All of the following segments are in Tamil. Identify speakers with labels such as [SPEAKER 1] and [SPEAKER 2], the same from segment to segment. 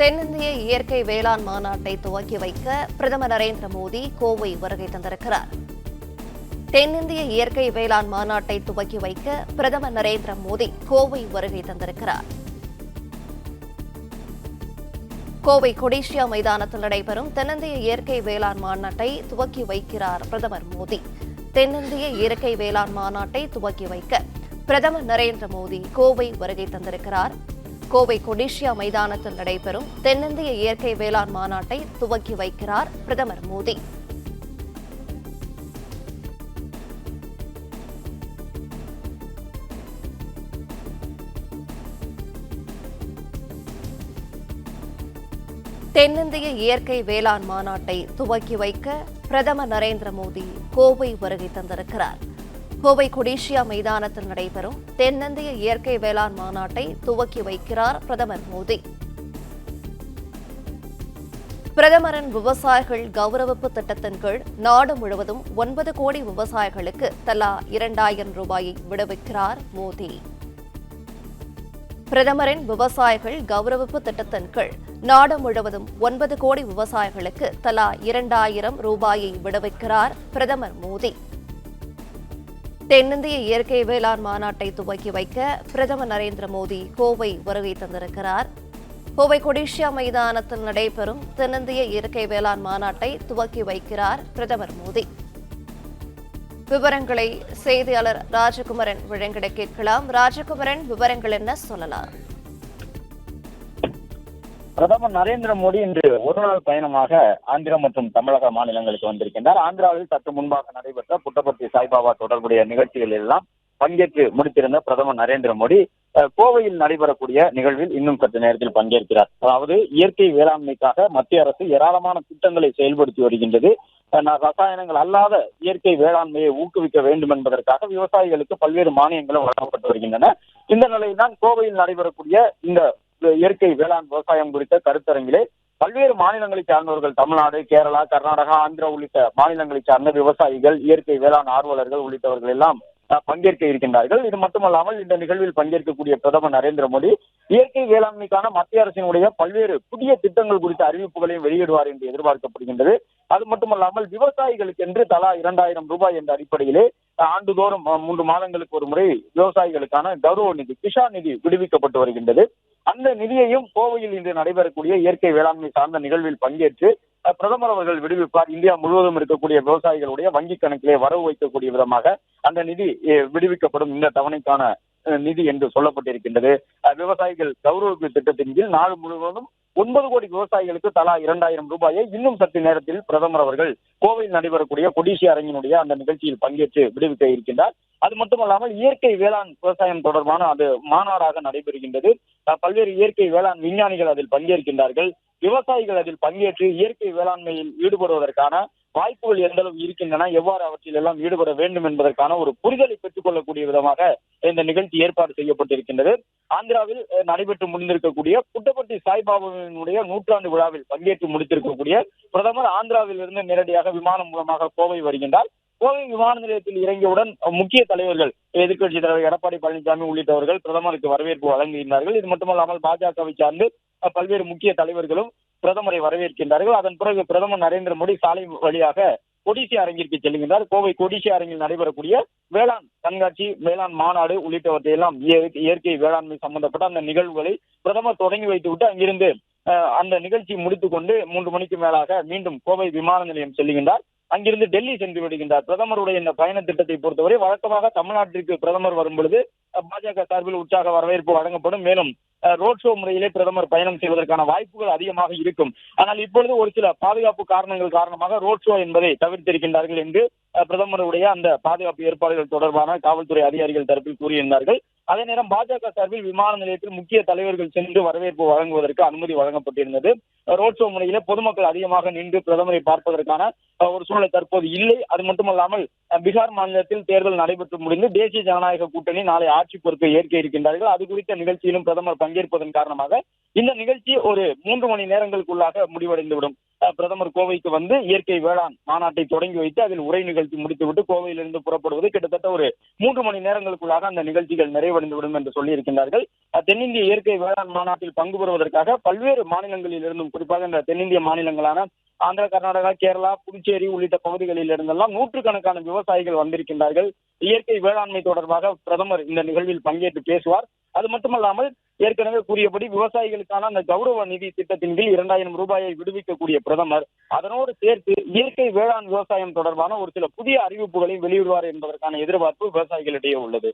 [SPEAKER 1] தென்னிந்திய இயற்கை வேளாண் மாநாட்டை துவக்கி வைக்க பிரதமர் நரேந்திர மோடி கோவை வருகை தந்திருக்கிறார். தென்னிந்திய இயற்கை வேளாண் மாநாட்டை துவக்கி வைக்க பிரதமர் நரேந்திர மோடி கோவை வருகை தந்திருக்கிறார். கோவை கொடிஷியா மைதானத்தில் நடைபெறும் தென்னிந்திய இயற்கை வேளாண் மாநாட்டை துவக்கி வைக்கிறார் பிரதமர் மோடி. தென்னிந்திய இயற்கை வேளாண் மாநாட்டை துவக்கி வைக்க பிரதமர் நரேந்திர மோடி கோவை வருகை தந்திருக்கிறார். கோவை கொடிஷியா மைதானத்தில் நடைபெறும் தென்னிந்திய இயற்கை வேளாண் மாநாட்டை துவக்கி வைக்கிறார் பிரதமர் மோடி. தென்னிந்திய இயற்கை வேளாண் மாநாட்டை துவக்கி வைக்க பிரதமர் நரேந்திர மோடி கோவை வருகை தந்திருக்கிறார். கோவை கொடிஷியா மைதானத்தில் நடைபெறும் தென்னிந்திய இயற்கை வேளாண் மாநாட்டை துவக்கி வைக்கிறார் பிரதமர் மோடி. பிரதமரின் விவசாயிகள் கௌரவிப்பு திட்டத்தின் கீழ் நாடு முழுவதும் 9 கோடி விவசாயிகளுக்கு தலா 2000 ரூபாயை விடுவிக்கிறார் மோடி. பிரதமரின் விவசாயிகள் கௌரவிப்பு திட்டத்தின் கீழ் நாடு முழுவதும் 9 கோடி விவசாயிகளுக்கு தலா 2000 ரூபாயை விடுவிக்கிறார் பிரதமர் மோடி. தென்னிந்திய இயற்கை வேளாண் மாநாட்டை துவக்கி வைக்க பிரதமர் நரேந்திர மோடி கோவை வருகை தந்திருக்கிறார். கோவை கொடிஷியா மைதானத்தில் நடைபெறும் தென்னிந்திய இயற்கை வேளாண் மாநாட்டை துவக்கி வைக்கிறார் பிரதமர் மோடி. விவரங்களை செய்தியாளர் ராஜகுமரன் வழங்கிட கேட்கலாம். ராஜகுமரன், விவரங்கள் என்ன சொல்லலாம்?
[SPEAKER 2] பிரதமர் நரேந்திர மோடி இன்று ஒருநாள் பயணமாக ஆந்திரா மற்றும் தமிழக மாநிலங்களுக்கு வந்திருக்கின்றார். ஆந்திராவில் சற்று முன்பாக நடைபெற்ற புட்டபர்த்தி சாய்பாபா தொடர்புடைய நிகழ்ச்சிகளில் எல்லாம் பங்கேற்று முடித்திருந்த பிரதமர் நரேந்திர மோடி கோவையில் நடைபெறக்கூடிய நிகழ்வில் இன்னும் சற்று நேரத்தில் பங்கேற்கிறார். அதாவது இயற்கை வேளாண்மைக்காக மத்திய அரசு ஏராளமான திட்டங்களை செயல்படுத்தி வருகின்றது. ரசாயனங்கள் அல்லாத இயற்கை வேளாண்மையை ஊக்குவிக்க வேண்டும் என்பதற்காக விவசாயிகளுக்கு பல்வேறு மானியங்களும் வழங்கப்பட்டு வருகின்றன. இந்த நிலையில்தான் கோவையில் நடைபெறக்கூடிய இந்த இயற்கை வேளாண் விவசாயம் குறித்த கருத்தரங்கிலே பல்வேறு மாநிலங்களை சார்ந்தவர்கள், தமிழ்நாடு, கேரளா, கர்நாடகா, ஆந்திரா உள்ளிட்ட மாநிலங்களை சார்ந்த விவசாயிகள், இயற்கை வேளாண் ஆர்வலர்கள் உள்ளிட்டவர்கள் எல்லாம் பங்கேற்க இருக்கின்றார்கள். இது மட்டுமல்லாமல் இந்த நிகழ்வில் பங்கேற்கக்கூடிய பிரதமர் நரேந்திர மோடி இயற்கை வேளாண்மைக்கான மத்திய அரசினுடைய பல்வேறு புதிய திட்டங்கள் குறித்த அறிவிப்புகளையும் வெளியிடுவார் என்று எதிர்பார்க்கப்படுகின்றது. அது மட்டுமல்லாமல் விவசாயிகளுக்கு என்று தலா 2000 ரூபாய் என்ற அடிப்படையிலே ஆண்டுதோறும் 3 மாதங்களுக்கு ஒரு முறை விவசாயிகளுக்கான கௌரவ நிதி, கிஷான் நிதி விடுவிக்கப்பட்டு வருகின்றது. அந்த நிதியையும் கோவையில் இன்று நடைபெறக்கூடிய இயற்கை வேளாண்மை சார்ந்த நிகழ்வில் பங்கேற்று பிரதமர் அவர்கள் விடுவிப்பார். இந்தியா முழுவதும் இருக்கக்கூடிய விவசாயிகளுடைய வங்கிக் கணக்கிலே வரவு வைக்கக்கூடிய விதமாக அந்த நிதி விடுவிக்கப்படும். இந்த தவணைக்கான நிதி என்று சொல்லப்பட்டிருக்கின்றது. விவசாயிகள் கௌரவிப்பு திட்டத்தின் கீழ் நாடு முழுவதும் 9 கோடி விவசாயிகளுக்கு தலா 2000 ரூபாயை இன்னும் சற்று நேரத்தில் பிரதமர் அவர்கள் கோவையில் நடைபெறக்கூடிய கொடிஷியா அரங்கினுடைய அந்த நிகழ்ச்சியில் பங்கேற்று விடுவிக்க இருக்கின்றார். அது மட்டுமல்லாமல் இயற்கை வேளாண் விவசாயம் தொடர்பான அது மாநாடாக நடைபெறுகின்றது. பல்வேறு இயற்கை வேளாண் விஞ்ஞானிகள் அதில் பங்கேற்கின்றார்கள். விவசாயிகள் அதில் பங்கேற்று இயற்கை வேளாண்மையில் ஈடுபடுவதற்கான வாய்ப்புகள் எந்த அளவு இருக்கின்றன, எவ்வாறு அவற்றில் எல்லாம் ஈடுபட வேண்டும் என்பதற்கான ஒரு புரிதலை பெற்றுக் கொள்ளக்கூடிய விதமாக இந்த நிகழ்ச்சி ஏற்பாடு செய்யப்பட்டிருக்கின்றது. ஆந்திராவில் நடைபெற்று முடிந்திருக்கக்கூடிய புட்டபர்த்தி சாய்பாபாவினுடைய 100ஆண்டு விழாவில் பங்கேற்று முடித்திருக்கக்கூடிய பிரதமர் ஆந்திராவில் இருந்து நேரடியாக விமானம் மூலமாக கோவை வருகின்றார். கோவை விமான நிலையத்தில் இறங்கியவுடன் முக்கிய தலைவர்கள், எதிர்க்கட்சித் தலைவர் எடப்பாடி பழனிசாமி உள்ளிட்டவர்கள் பிரதமருக்கு வரவேற்பு வழங்குகின்றார்கள். இது மட்டுமல்லாமல் பாஜகவை சார்ந்து பல்வேறு முக்கிய தலைவர்களும் பிரதமரை வரவேற்கின்றார்கள். அதன் பிறகு பிரதமர் நரேந்திர மோடி சாலை வழியாக கொடிஷியா அரங்கிற்கு செல்கின்றார். கோவை கொடிஷியா அரங்கில் நடைபெறக்கூடிய வேளாண் கண்காட்சி, வேளாண் மாநாடு உள்ளிட்டவற்றை எல்லாம் இயற்கை வேளாண்மை சம்பந்தப்பட்ட அந்த நிகழ்வுகளை பிரதமர் தொடங்கி வைத்துவிட்டு அங்கிருந்து அந்த நிகழ்ச்சி முடித்துக் கொண்டு 3 மணிக்கு மேலாக மீண்டும் கோவை விமான நிலையம் செல்லுகின்றார். அங்கிருந்து டெல்லி சென்று விடுகின்றார். பிரதமருடைய இந்த பயண திட்டத்தை பொறுத்தவரை வழக்கமாக தமிழ்நாட்டிற்கு பிரதமர் வரும் பொழுது பாஜக சார்பில் உற்சாக வரவேற்பு வழங்கப்படும். மேலும் ரோட் ஷோ முறையிலே பிரதமர் பயணம் செய்வதற்கான வாய்ப்புகள் அதிகமாக இருக்கும். ஆனால் இப்பொழுது ஒரு சில பாதுகாப்பு காரணங்கள் காரணமாக ரோட் ஷோ என்பதை தவிர்த்திருக்கின்றார்கள் என்று பிரதமருடைய அந்த பாதுகாப்பு ஏற்பாடுகள் தொடர்பான காவல்துறை அதிகாரிகள் தரப்பில் கூறியிருந்தார்கள். அதே நேரம் பாஜக சார்பில் விமான நிலையத்தில் முக்கிய தலைவர்கள் சென்று வரவேற்பு வழங்குவதற்கு அனுமதி வழங்கப்பட்டிருந்தது. ரோட் ஷோ முறையிலே பொதுமக்கள் அதிகமாக நின்று பிரதமரை பார்ப்பதற்கான ஒரு சூழ்நிலை தற்போது இல்லை. அது மட்டுமல்லாமல் பீகார் மாநிலத்தில் தேர்தல் நடைபெற்று முடிந்து தேசிய ஜனநாயக கூட்டணி நாளை ஆட்சி பொறுப்பை ஏற்க இருக்கின்றார்கள். அது குறித்த நிகழ்ச்சியிலும் பிரதமர் பங்கேற்பதன் காரணமாக இந்த நிகழ்ச்சி ஒரு 3 மணி நேரங்களுக்குள்ளாக முடிவடைந்துவிடும். பிரதமர் கோவைக்கு வந்து இயற்கை வேளாண் மாநாட்டை தொடங்கி வைத்து அதில் உரை நிகழ்ச்சி முடித்துவிட்டு கோவையிலிருந்து புறப்படுவது கிட்டத்தட்ட ஒரு 3 மணி நேரங்களுக்குள்ளாக அந்த நிகழ்ச்சிகள் நிறைவடைந்துவிடும் என்று சொல்லியிருக்கிறார்கள். தென்னிந்திய இயற்கை வேளாண் மாநாட்டில் பங்கு பெறுவதற்காக பல்வேறு மாநிலங்களில் இருந்தும், குறிப்பாக இந்த தென்னிந்திய மாநிலங்களான ஆந்திரா, கர்நாடகா, கேரளா, புதுச்சேரி உள்ளிட்ட பகுதிகளில் இருந்தெல்லாம் நூற்றுக்கணக்கான விவசாயிகள் வந்திருக்கின்றார்கள். இயற்கை வேளாண்மை தொடர்பாக பிரதமர் இந்த நிகழ்வில் பங்கேற்று பேசுவார். அது மட்டுமல்லாமல் ஏற்கனவே கூறியபடி விவசாயிகளுக்கான அந்த கௌரவ நிதி திட்டத்தின் கீழ் 2000 ரூபாயை விடுவிக்கக்கூடிய பிரதமர் அதனோடு சேர்த்து இயற்கை வேளாண் விவசாயம் தொடர்பான ஒரு சில புதிய அறிவிப்புகளை வெளியிடுவார் என்பதற்கான எதிர்பார்ப்பு விவசாயிகளிடையே உள்ளது.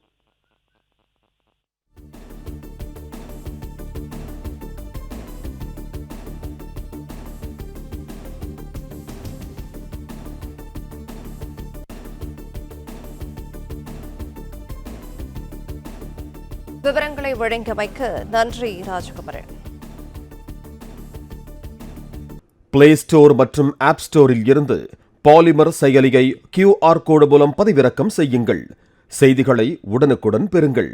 [SPEAKER 1] விவரங்களை வழங்கியமைக்கு நன்றி ராஜகுமரன்.
[SPEAKER 3] பிளே ஸ்டோர் மற்றும் ஆப் ஸ்டோரில் இருந்து பாலிமர் செயலியை QR கோடு மூலம் பதிவிறக்கம் செய்யுங்கள். செய்திகளை உடனுக்குடன் பெறுங்கள்.